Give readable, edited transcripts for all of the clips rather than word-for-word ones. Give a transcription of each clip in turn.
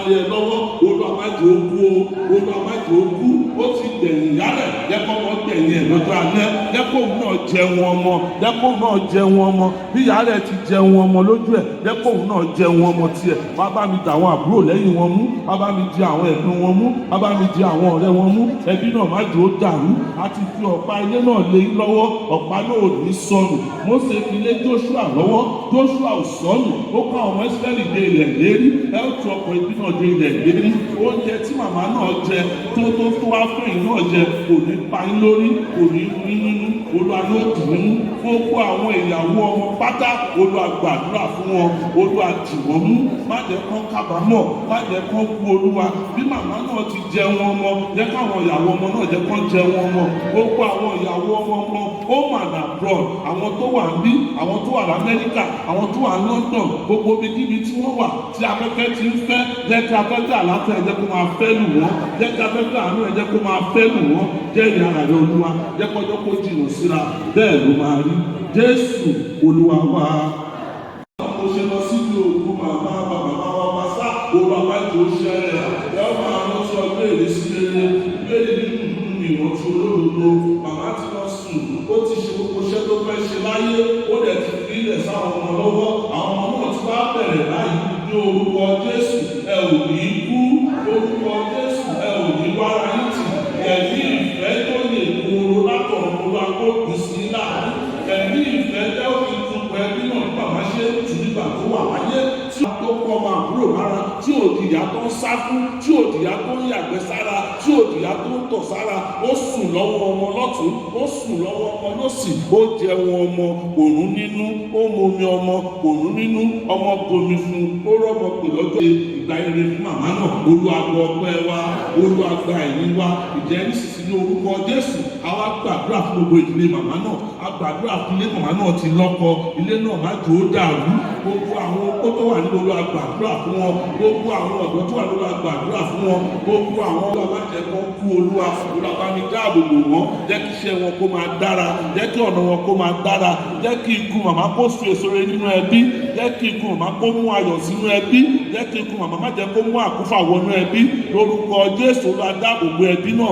lé ẹ lọ́wọ́ Olúwa má jẹ́ ó kú o Olúwa má jẹ́ ó kú ó ti dẹ̀yìn yálẹ̀ jẹ́ kó wọ́n dẹ̀yìn ẹ̀ lọ́jọ́ alẹ́ jẹ́ kó òun náà jẹun ọmọ jẹ́ kó òun náà jẹun ọmọ bí ìyá rẹ̀ ti jẹun ọmọ lójú ẹ̀ jẹ́ kó òun náà jẹun ọmọ tiẹ̀ wá bá mi dà àwọn àbúrò lẹ́yìn wọn mú wá bá mi di àwọn ẹ̀gbọ́n wọn mú wá bá mi di àwọn ọ̀rẹ́ wọn mú ẹbí náà má jẹ́ ó dàrú a ti fi ọ̀pá ilé náà lé lọ́wọ́ ọ̀pá náà ò ní sọnù Mósè fi lé Jóṣúà lọ́wọ́ Jóṣúà ò sọnù ó kọ́ àwọn Ísírẹ́lì dé ilẹ̀ lérí ẹ ó tu ọkọ̀ ibi náà dé ilẹ̀ lérí oúnjẹ tí màmá náà jẹ tó wá fún ìyìn náà jẹ kò ní pa yín lórí kò ní rí nínú Olúwa ló dì nínú gbogbo àwọn ìyàwó ọmọ pátá Olúwa gbàdúrà fún wọn Olúwa dì wọ́n mú má jẹ́ kán kábàámọ̀ má jẹ́ kán kú Olúwa bí màmá náà ti jẹun ọmọ jẹ́ káwọn ìyàwó ọmọ náà jẹ́ kán jẹun ọmọ gbogbo àwọn ìyàwó ọmọ home and abroad àwọn tó wà ní àwọn tó wà l'Amẹ́ríkà àwọn tó wà London gbogbo ibikíbi tí wọ́n wà tí afẹ́fẹ́ ti ń fẹ́ jẹ́ kí afẹ́fẹ́ àlàáfíà ẹ jẹ́ kó máa fẹ́ lù wọ́n jẹ́ kí afẹ́fẹ́ àánú ẹ jẹ́ kó máa fẹ́ lù wọ́n jẹ́ ìrìn ara rẹ Olúwa jẹ́ kọjọ́ kó jìnnà síra bẹ́ẹ̀ ló máa rí Jésù Olúwa wa. mo ṣe lọ síbi òkú màmá wa pásá Olúwa má jẹ́ ó ṣẹlẹ̀ ẹ máa rántí ọgbẹ́ èdè sí rere bẹ́ẹ̀ ni ìrántí olódodo màmá ti lọ sùn ó ti ṣe gbogbo iṣẹ́ tó fẹ́ ṣe láyé ó dẹ̀ ti fi ilẹ̀ sáwọn ọmọ lọ́wọ́ àwọn ọmọ náà ti wá bẹ̀rẹ̀ báyìí ní orúkọ Jésù ẹ ò ní kú orúkọ Jésù ẹ ò ní wára yín tì ẹ̀mí ìfẹ́ tó lè kúrò látọ̀run Olúwa kó kù sí láàrín ẹ̀mí ìfẹ́ tẹ́ ò fi tún pẹ́ bí náà ní bàbá ṣe ń tù nígbà tó wà láyé tí ó tó kọ́ máa kúrò lára tí òdìyà tó ń sá fún tí òdìyà tó ń yàgbẹ́ sára tí òdìyà tó ń tọ̀ sára ó sùn lọ́wọ́ ọmọ lọ́tún ó sùn lọ́wọ́ ọmọ lọ́sì ó jẹun ọmọ òrùn nínú ó momi ọmọ òrùn nínú ọmọ bomi fún ó rọ́mọ pè lọ́jọ́ ìgbà ire fún màmá náà Olúwa gbọ́ ọpẹ́ wa Olúwa gba ẹ̀yìn wa ìjẹ́ nísinsìnyí orúkọ Jésù àwa gbàdúrà fún gbogbo ìdílé màmá náà a gbàdúrà fún ilé màmá náà ti lọ́kọ ilé náà má jò ó dàrú gbogbo àwọn opó tó wà nínú Olúwa gbàdúrà fún wọn gbogbo àwọn ọ̀dọ́ tó wà nínú Olúwa gbàdúrà fún wọn gbogbo àwọn Olúwa má jẹ́ kó kú Olúwa Olúwa bá mi dáàbò bò wọ́n jẹ́ kí iṣẹ́ wọn kó máa dára jẹ́ kí ọ̀nà wọn kó máa dára jẹ́ kí ikú màmá kó so èso rere nínú ẹbí jẹ́ kí ikú màmá kó mú ayọ̀ sínú ẹbí jẹ́ kí ikú màmá má jẹ́ kó mú àkúfà wọnú ẹbí lórúkọ Jésù Olúwa dáàbò bò ẹbí náà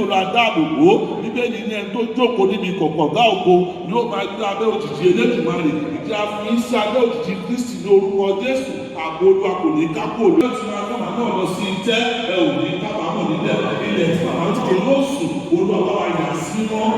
Olúwa dáàbò bò Bíbélì ní ẹni tó jókòó níbi ìkọ̀kọ̀ ọ̀gá ògo yóò máa gbé abẹ́ òjìji Elédùmarè ìdí àfi sí abẹ́ òjìji Kristi ní orúkọ Jésù ààbò Olúwa kò ní kápò olú ẹ̀tún máa gbọ́n náà lọ sí ìtẹ́ ẹ ò ní kábàámọ̀ nílẹ̀ ilẹ̀ tí màmá ti kò yóò sùn Olúwa bá wa yà sí mọ́.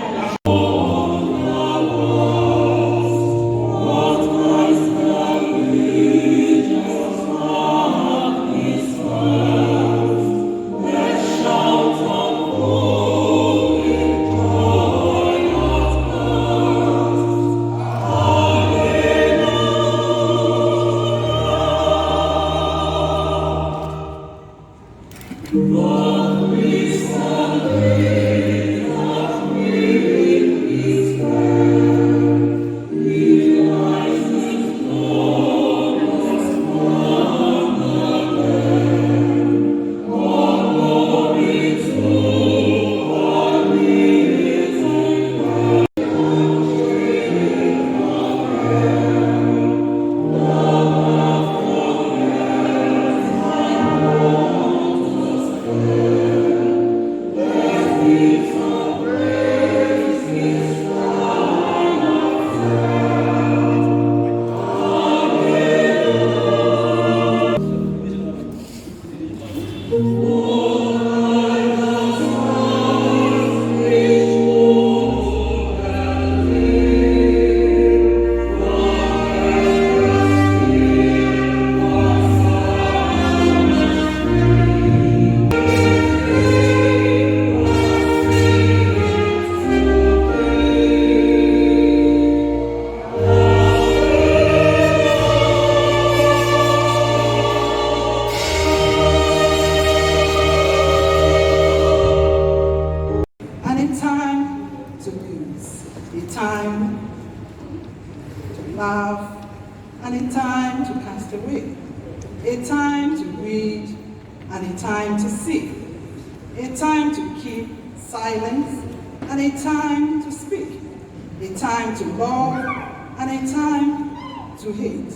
laugh, and a time to cast away, a time to read, and a time to seek, a time to keep silence, and a time to speak, a time to love, and a time to hate,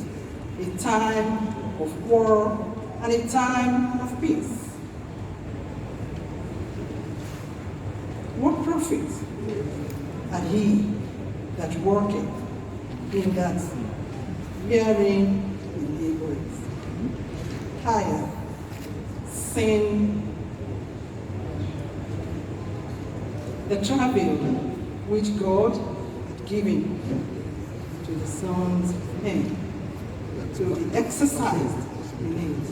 a time of war, and a time of peace. What profit had he that worketh in that hearing he laboureth? Higher, sin, the travail which God had given to the sons of men to be exercised in it.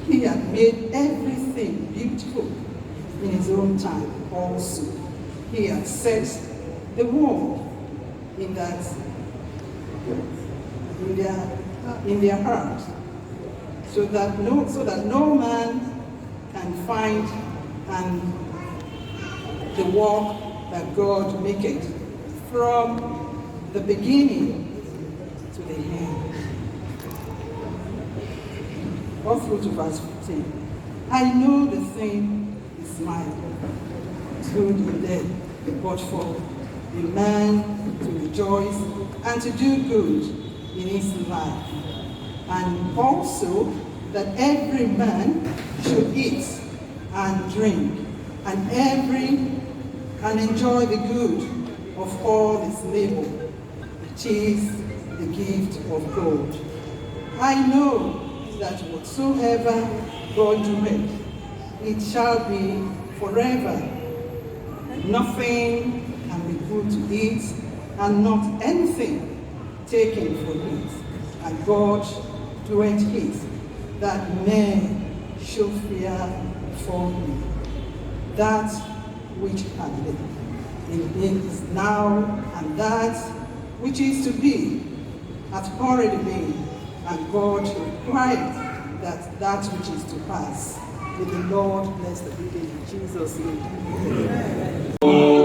He had made everything beautiful in his own time also. He had set the world in their heart, so that no man can find and the work that God maketh from the beginning to the end. All through to verse 15. I know the thing is mine, good in death, but for a man to rejoice and to do good in his life, and also that every man should eat and drink and enjoy the good of all his labor, which is the gift of God. I know that whatsoever God doeth, it shall be forever. Nothing can be put to it, and not anything taken from it. And God doeth it, that men should fear for him. That which had been is now, and that which is to be hath already been, and God required that which is to pass. May the Lord bless the reading in Jesus' name. Amen.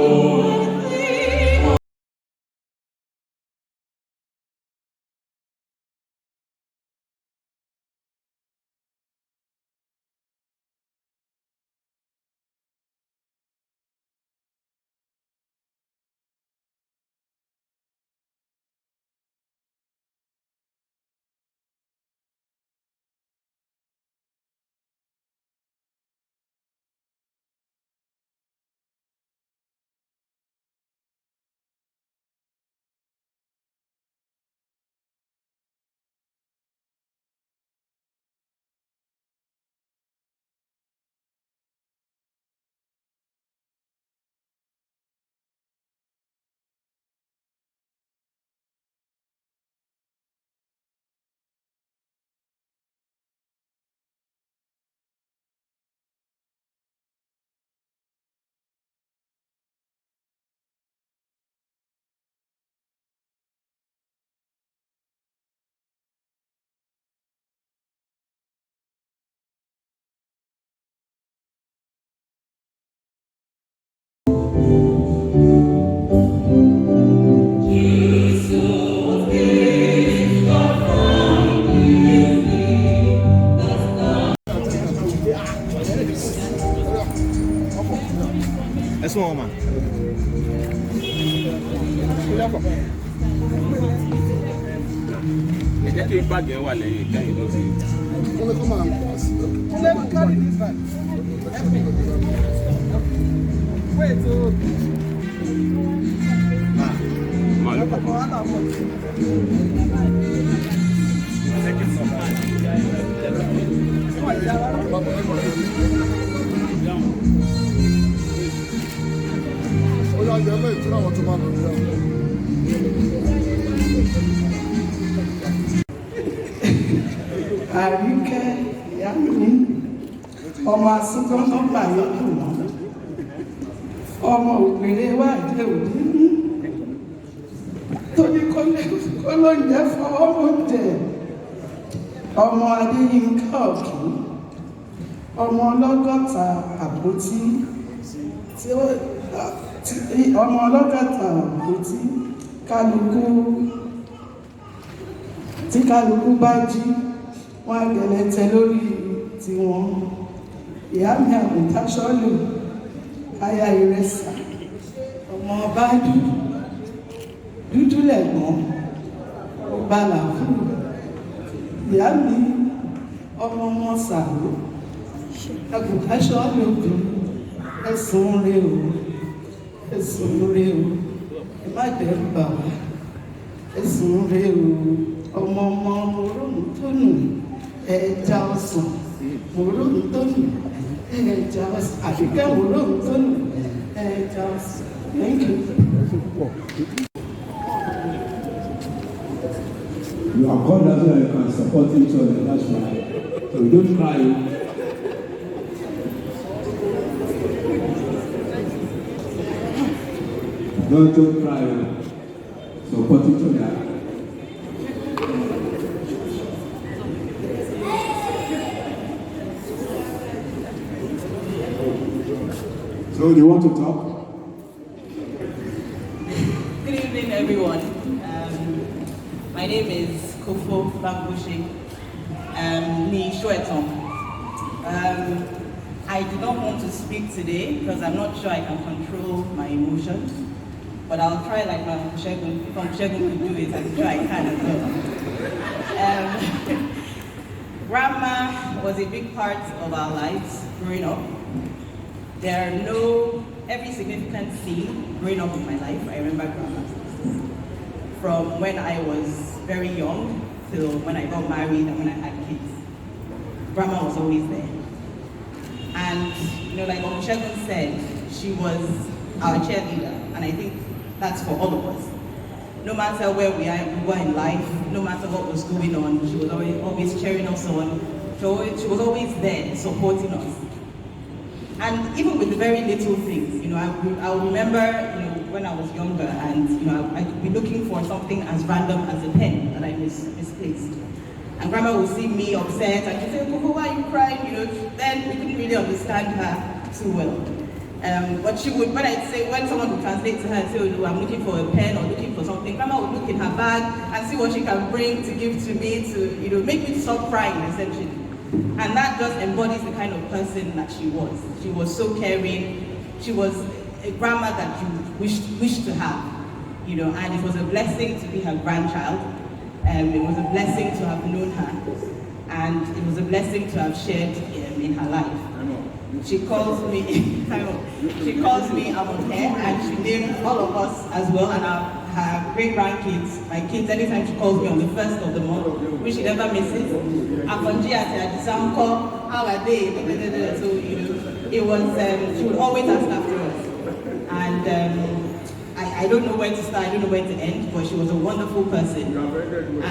Ẹ̀sùn ọmọ. Ẹ jẹ́ kí báàgì ẹ wà lẹ́yìn kẹ́yìn ló ti. Àríkẹ́ ìyá mi, ọmọ asúnkọ́ nọ́mbà yòókù náà, ọmọ òpèrè wà jẹ́ òdí ní, tó ní kó ló ń jẹ́ fọwọ́ oúnjẹ, ọmọ Adéyínká Ọ̀kín, ọmọ ọlọ́gọ́ta àpótí, ọmọ ọlọ́gọ́ta àpótí tí kálukú bá jí wọ́n àgẹ̀lẹ̀tẹ̀ lórí tiwọn. Ìyá mi àgùntàṣọ́lù aya ìrẹsà, ọmọ ọba dúdú lẹ̀gbọ́n, ọba làkú ìyá mi ọmọ ọmọ sàrò àgùntàṣọ lóògùn ẹ̀sùn rẹ o ẹ̀sùn rẹ o ẹ má dẹ́rù bà wá ẹ̀sùn rẹ o ọmọ ọmọ mòrónù tó nù ẹja ọsàn mòrónù tó nù ẹja ọsàn àfikẹ́ mòrónù tó nù ẹja ọsàn. Thank you. You are called as well, you can support each other, that's why. So don't cry. Don't cry. Support each other. So you want to talk? Good evening, everyone. My name is Kofo Bambushi, Ni Shwetom. I do not want to speak today because I'm not sure I can control my emotions, but I'll try like my Shegun. If Shegun could do it, I'm sure I can as well. Grandma was a big part of our lives growing up. There are every significant scene growing up in my life, I remember grandma. From when I was very young till when I got married and when I had kids. Grandma was always there. And, like Shegun said, she was our cheerleader. And I think that's for all of us. No matter where we were in life, no matter what was going on, she was always cheering us on. She was always there supporting us. And even with the very little things, I remember, when I was younger and, I could be looking for something as random as a pen that I misplaced. And Grandma would see me upset and she'd say, Koko, why are you crying? Then we couldn't really understand her too well. But she would, when someone would translate to her and say, oh, I'm looking for a pen or looking for something, Grandma would look in her bag and see what she can bring to give to me to, make me stop crying, essentially. And that just embodies the kind of person that she was. She was so caring. She was a grandma that you wished to have, and it was a blessing to be her grandchild. It was a blessing to have known her, and it was a blessing to have shared in her life. She calls me, Amonte, and she named all of us as well, and her great grandkids, my kids, anytime she calls me on the 1st of the month, which she never misses. Akonji at Sanko, how are they? So, it was, she would always ask after us. And I don't know where to start, I don't know where to end, but she was a wonderful person. And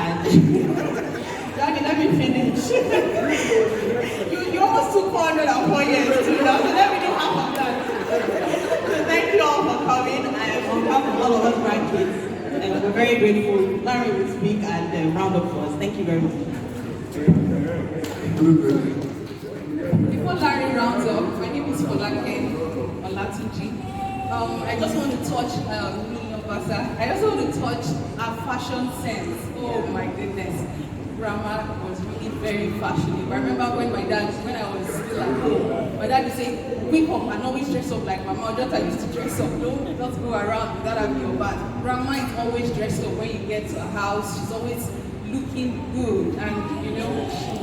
Daddy, let me finish. you almost took 404 years to now, so let me do half of that. So thank you all for coming. On behalf of all of us grandkids, and we're very grateful. Larry will speak and round up for us. Thank you very much. Before Larry rounds up, my name is Folake Olatunji. I just want to touch I also want to touch our fashion sense. Oh my goodness. Grandma was really very fashionable. I remember when I was still at home, my dad would say, wake up and always dress up like Mama. Just I used to dress up. Don't go around without having your bath. Grandma is always dressed up when you get to her house. She's always looking good, and she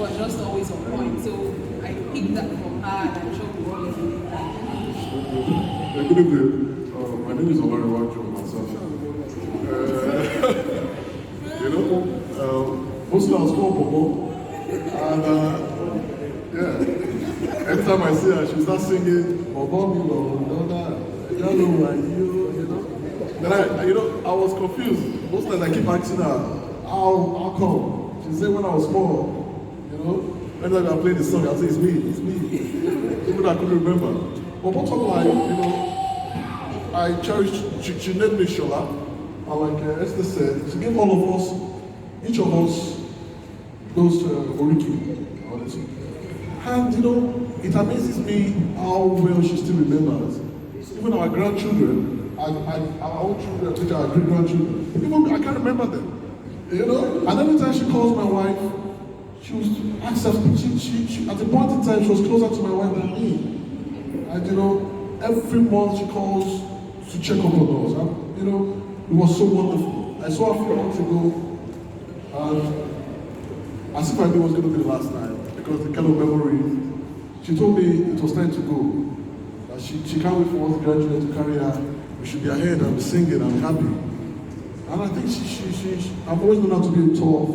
was just always on point. So I picked that from her, and I'm sure we all enjoyed that. Good evening. My name is Oniru myself. Mostly I was called Popo, and anytime I see her, she starts singing Bobo, Then I was confused. Most times I keep asking her, how come? She said when I was small, anytime I play the song, I say it's me. Even I couldn't remember. But what I cherished, she named me Shola, and like Esther said, she gave all of us, each of us, those Oriki, honestly. And it amazes me how well she still remembers. Even our grandchildren, our own children, which are great grandchildren, even I can't remember them. And every time she calls my wife, she was access. She at the point in time she was closer to my wife than me. And every month she calls to check up on us. And, it was so wonderful. I saw her a few months ago, and as if I knew it was going to be the last time, because the kind of memory, she told me it was time to go. That she can't wait for us to graduate to carry her. We should be ahead and be singing and happy. And I think I've always known her to be a tough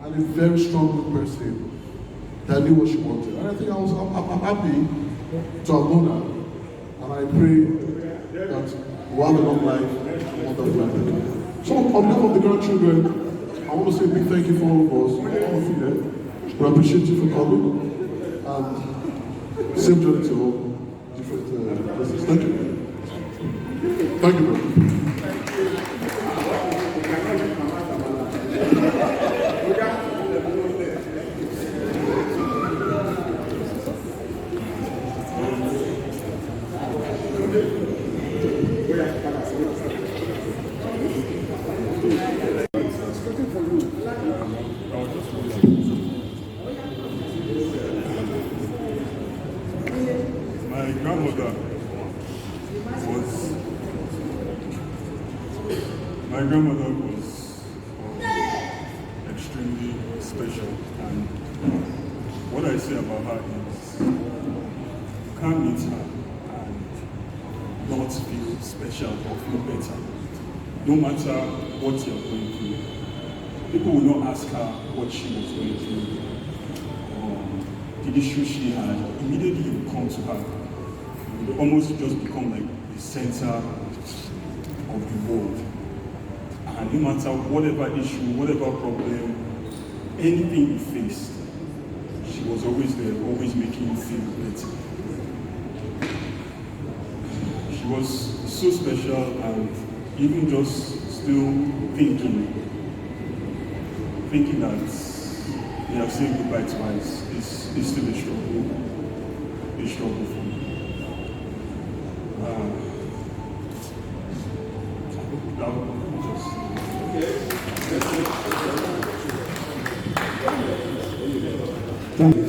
and a very strong person that knew what she wanted. And I think I'm happy to have known her. And I pray that we'll have a long life and wonderful life. So on behalf of the grandchildren, I want to say a big thank you for all of us, all of you there. We appreciate you for coming. And same journey to all different places. Thank you. Thank you, brother. My grandmother was extremely special, and what I say about her is you can't meet her and not feel special or feel better. No matter what you're going through, people will not ask her what she was going through, the issue she had. Immediately you come to her, you would almost just become like the center of the world. And no matter whatever issue, whatever problem, anything you faced, she was always there, always making you feel better. She was so special, and even just still thinking that we have said goodbye twice is still a struggle for me. Thank you.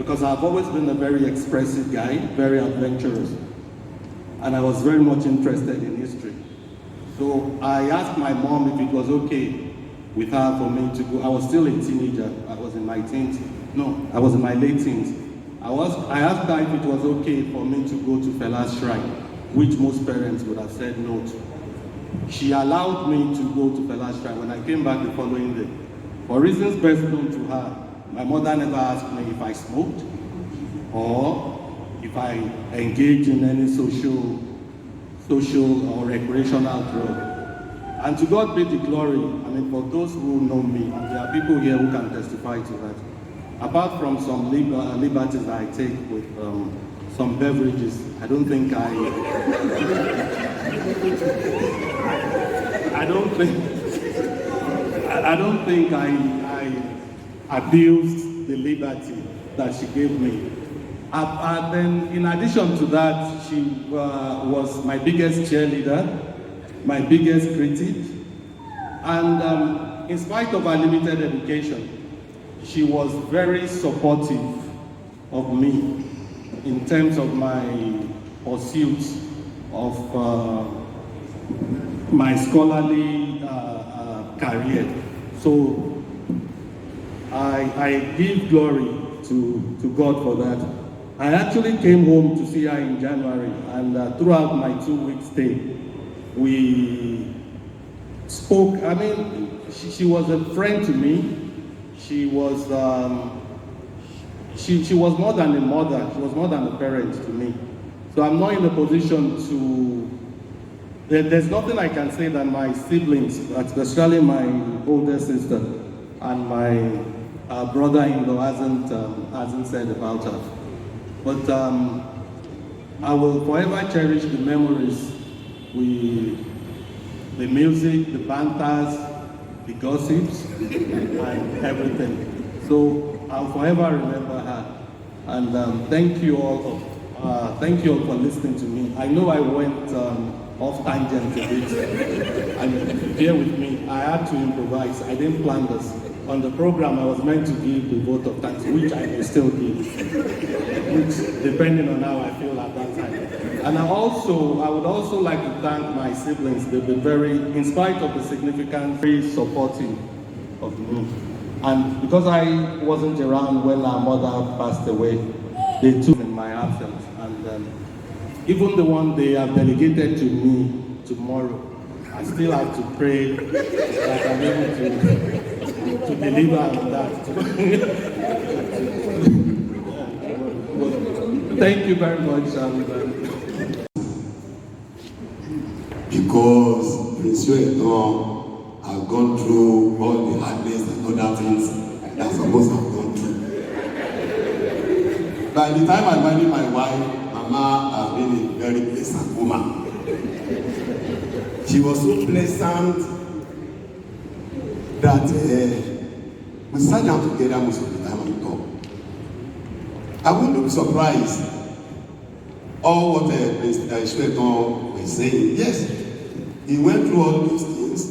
because I've always been a very expressive guy, very adventurous, and I was very much interested in history. So I asked my mom if it was okay with her for me to go. I was still a teenager. I was in my teens. No, I was in my late teens. I asked her if it was okay for me to go to Fela's shrine, which most parents would have said no to. She allowed me to go to Fela's shrine when I came back the following day. For reasons best known to her, my mother never asked me if I smoked or if I engaged in any social or recreational drug. And to God be the glory. I mean, for those who know me, and there are people here who can testify to that. Apart from some liberties that I take with some beverages, I don't think I abused the liberty that she gave me. And then, in addition to that, she was my biggest cheerleader, my biggest critic, and in spite of her limited education, she was very supportive of me in terms of my pursuits of my scholarly career. So I give glory to God for that. I actually came home to see her in January, and throughout my 2-week stay, we spoke. I mean, she was a friend to me. She was she was more than a mother. She was more than a parent to me. So I'm not in a position to. There's nothing I can say that my siblings, especially my older sister and my brother-in-law, hasn't said about her. But I will forever cherish the memories, the music, the banters, the gossips, and everything. So I'll forever remember her. And thank you all for listening to me. I know I went off tangent a bit, and bear with me. I had to improvise. I didn't plan this. On the program, I was meant to give the vote of thanks, which I may still give, which depending on how I feel at that time. And I would also like to thank my siblings. They've been very, in spite of the significant, very supportive of me. And because I wasn't around when our mother passed away, they took in my absence. And even the one they have delegated to me tomorrow, I still have to pray that I'm able to deliver on that. Thank you very much. Because Prince Yoeton has gone through all the hardness and other things that supposed to have gone through. By the time I married my wife, Mama has been a very pleasant woman. She was so pleasant that we sat down together most of the time and talk. I wouldn't be surprised all what Prince Yoeton was saying. Yes, he went through all those things.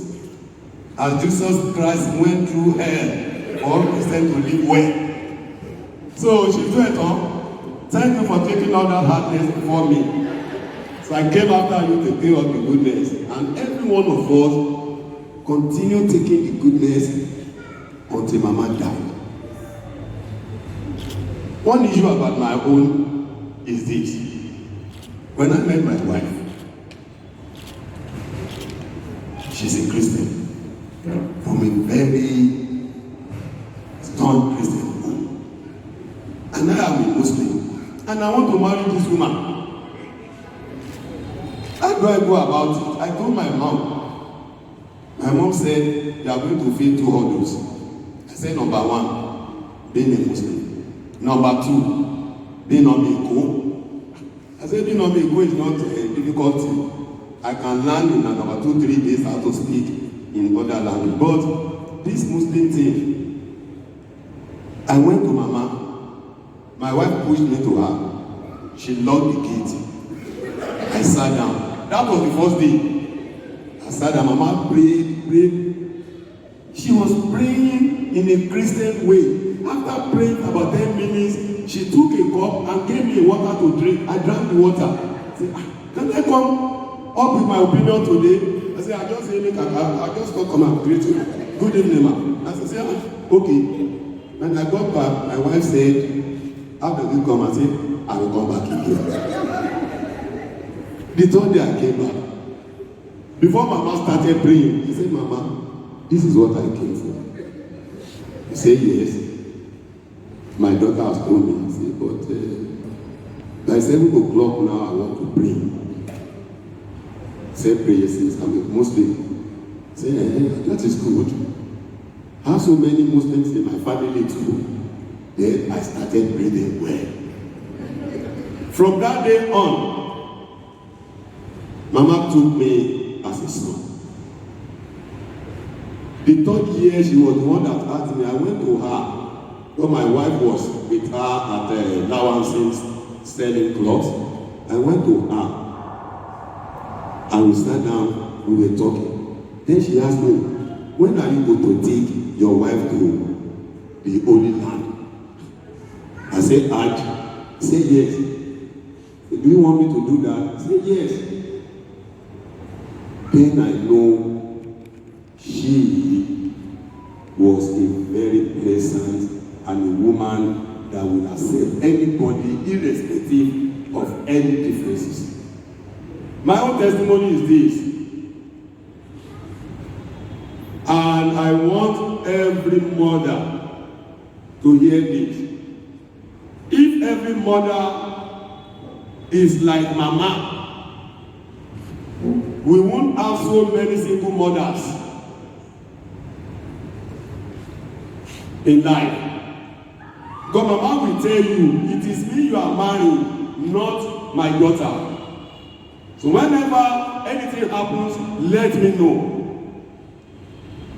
As Jesus Christ went through hell for all Christians to live well. So she went on, thank you for taking all that hardness before me. So I came after you to take all the goodness. And every one of us continued taking the goodness until Mama died. One issue about my own is this. When I met my wife, she's a Christian from a very strong Christian home. And I am a Muslim. And I want to marry this woman. How do I go about it? I told my mom. My mom said, you are going to feel 2 hurdles. I said, number 1, being a Muslim. Number 2, being on a go. I said, being on a go is not a difficult thing. I can learn in about 2-3 days how to speak in other language. But this Muslim thing, I went to Mama. My wife pushed me to her. She locked the gate. I sat down. That was the first day. I sat down. Mama prayed. She was praying. in a Christian way. After praying about 10 minutes, she took a cup and gave me water to drink. I drank the water. I said, can I come up with my opinion today? I said, I just say, I just come and greet you. Good evening, ma. I said, okay. When I got back, my wife said, how did you come? I said, I will come back again. The third day I came back. Before Mama started praying, he said, Mama, this is what I came for. He said, yes. My daughter has told me. I said, but by 7 o'clock now, I want to pray. He said, pray, since I'm a Muslim. I said, that is good. I have so many Muslims in my family too. Then I started breathing well. From that day on, Mama took me as a son. The third year, she was the one that asked me. I went to her. When my wife was with her at Lawanson's selling clothes, I went to her. And we sat down, we were talking. Then she asked me, when are you going to take your wife to the Holy Land? I said, Hajj. He said, yes. Do you want me to do that? I said, yes. Then I know she was a very pleasant and a woman that will accept anybody irrespective of any differences. My own testimony is this. And I want every mother to hear this. If every mother is like Mama, we won't have so many single mothers in life. God, Mama will tell you, it is me you are marrying, not my daughter. So whenever anything happens, let me know.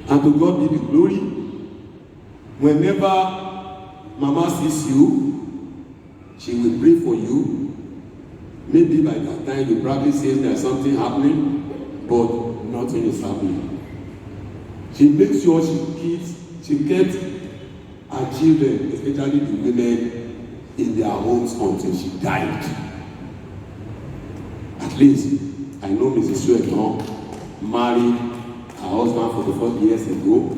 And to God be the glory. Whenever Mama sees you, she will pray for you. Maybe by that time you probably say there's something happening, but nothing is happening. She makes sure she kept her children, especially the women, in their homes until she died. At least I know Mrs. Sueton married her husband for the 4 years ago.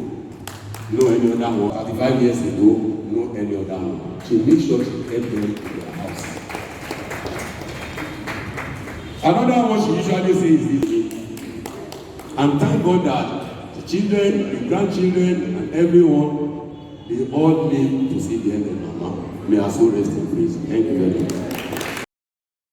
No any other one. 35 years ago, no any other one. She makes sure she kept them in their house. Another one she usually says is this. And thank God that the children, the grandchildren, and everyone, they all live to see the end of Mama. May her soul rest in peace. Thank you very much.